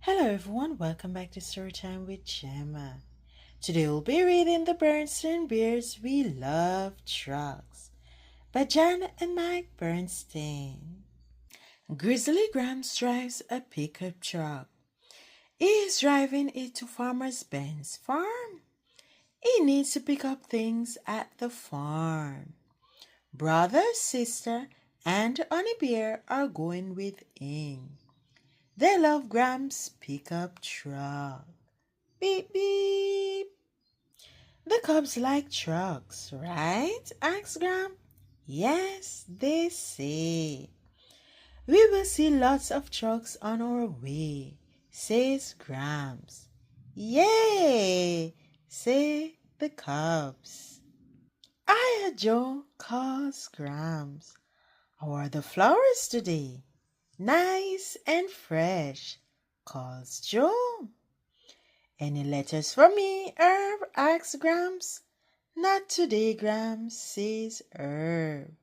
Hello everyone, welcome back to Storytime with Gemma. Today we'll be reading the Berenstain Bears We Love Trucks by Jan and Mike Berenstain. Grizzly Gramps drives a pickup truck. He is driving it to Farmer Ben's farm. He needs to pick up things at the farm. Brother, sister, and Honey Bear are going with him. They love Gramps' pickup truck. Beep, beep. The cubs like trucks, right? Asked Gram. Yes, they say. We will see lots of trucks on our way, says Gramps. Yay, say the cubs. Hiya, Joe, calls Gramps. How are the flowers today? Nice and fresh, calls Joe. Any letters for me, Herb? Asks Gramps. Not today, Gramps, says Herb.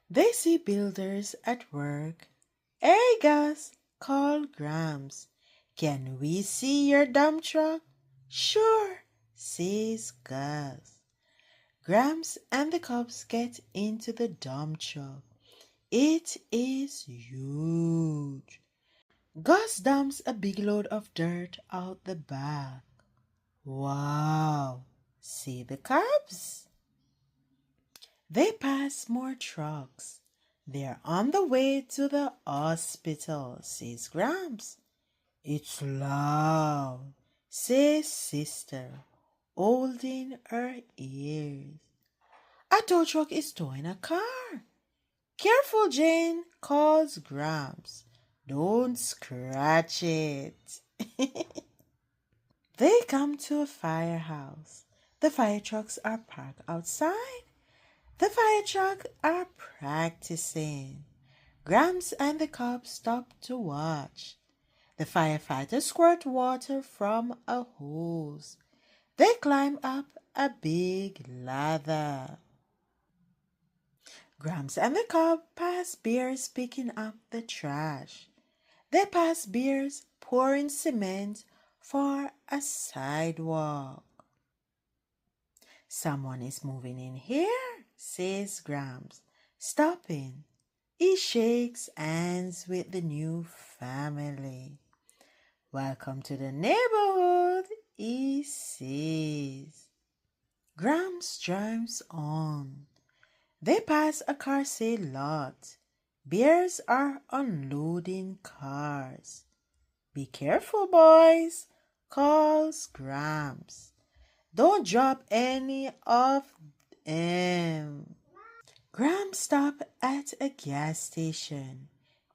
They see builders at work. Hey, Gus, called Gramps. Can we see your dump truck? Sure, says Gus. Gramps and the cubs get into the dump truck. It is huge. Gus dumps a big load of dirt out the back. Wow, see the cubs? They pass more trucks. They're on the way to the hospital, says Gramps. It's loud, says Sister, holding her ears. A tow truck is towing a car. Careful, Jane, calls Gramps. Don't scratch it. They come to a firehouse. The fire trucks are parked outside. The fire trucks are practicing. Gramps and the cubs stop to watch. The firefighters squirt water from a hose. They climb up a big ladder. Gramps and the cub pass Bears picking up the trash. They pass Bears pouring cement for a sidewalk. Someone is moving in here, says Gramps, stopping. He shakes hands with the new family. Welcome to the neighborhood, he says. Gramps drives on. They pass a car sale lot. Bears are unloading cars. Be careful, boys, calls Gramps. Don't drop any of them. Gramps stopped at a gas station.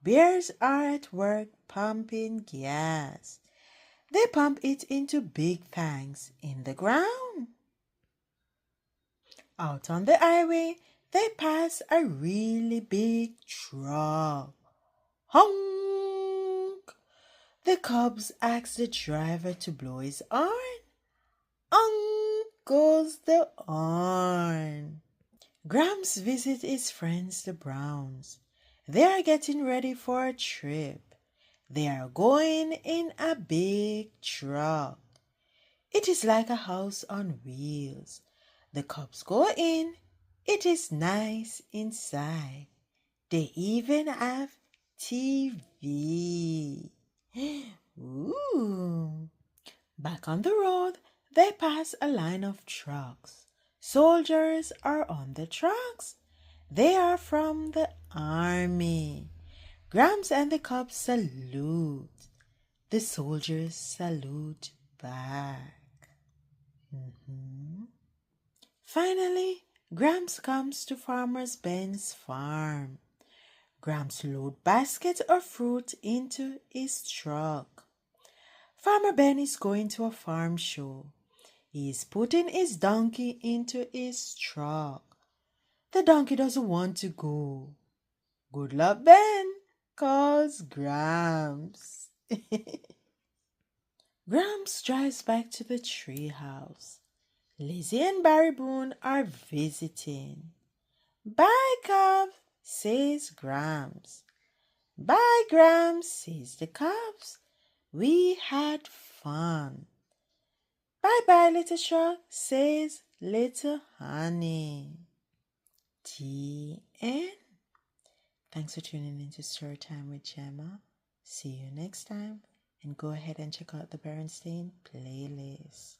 Bears are at work pumping gas. They pump it into big tanks in the ground. Out on the highway, they pass a really big truck. Honk! The cubs ask the driver to blow his horn. Honk goes the horn. Gramps visits his friends the Browns. They are getting ready for a trip. They are going in a big truck. It is like a house on wheels. The cubs go in. It is nice inside. They even have TV. Ooh. Back on the road, they pass a line of trucks. Soldiers are on the trucks. They are from the army. Gramps and the cubs salute. The soldiers salute back. Finally, Gramps comes to Farmer Ben's farm. Gramps loads baskets of fruit into his truck. Farmer Ben is going to a farm show. He is putting his donkey into his truck. The donkey doesn't want to go. Good luck, Ben, calls Gramps. Gramps drives back to the treehouse. Lizzie and Barry Boone are visiting. Bye, cub, says Gramps. Bye, Gramps, says the cubs. We had fun. Bye-bye, little shark, says little honey. The end. Thanks for tuning into Storytime with Gemma. See you next time, and go ahead and check out the Berenstain playlist.